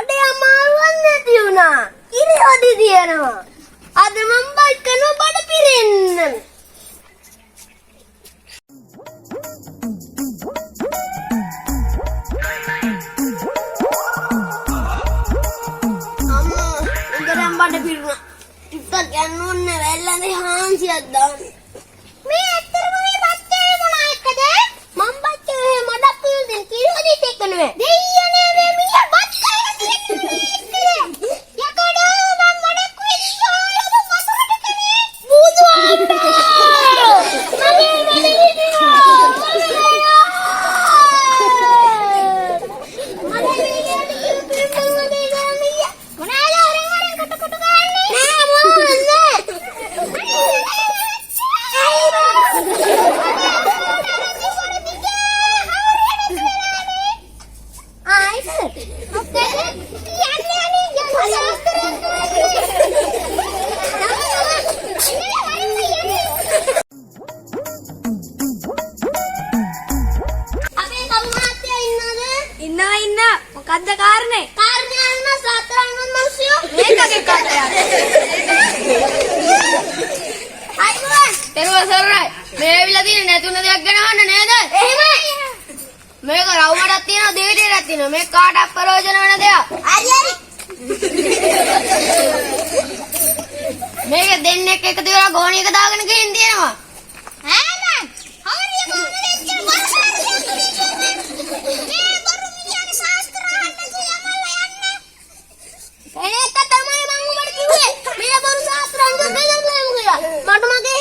බඩේ අමාරුවක් නැති වුණා. ඉරි හොදි දියනවා. අද මම බයික් කරනවා බඩ පිරෙන්න. අම්මා උදරම් බඩ පිරුණා. ටිකක් යන්න ඕනේ වැල්ලනේ හාන්සියක් දාන්න. මේ ඇත්තටම මේ බච්චේ මොනා එක්කද? මම බච්චේ මඩක් පිරුදින් කිරි හොදිත් එක්ක නෙවෙයි. දෙයියනේ මේ මිනිහා බච්චේ මොකද්ද කාරණේ? කාරණේ අන්න සතරන් මිනිස්සු මේකගේ කටයක්. අයියෝ තේරුවා සරයි. මේ ඇවිල්ලා තියෙන නැතුන දෙයක් ගැන අහන්න නේද? එහෙමයි. මේක රවුමඩක් තියෙනවා දෙවිදේටක් තියෙනවා. මේ කාටවත් ප්‍රයෝජන වෙන දෙයක්. හරි හරි. මේක දෙන්නෙක් එකතු වෙලා ගෝණියක දාගෙන ගිහින් තියෙනවා. ඈ නෑ. හරිය කොහොමද එච්චර ඒක තමයි මම ඔබට කිව්වේ. මේ බරු ශාස්ත්‍රාංග බෙදන්න කියලා. මට මගේ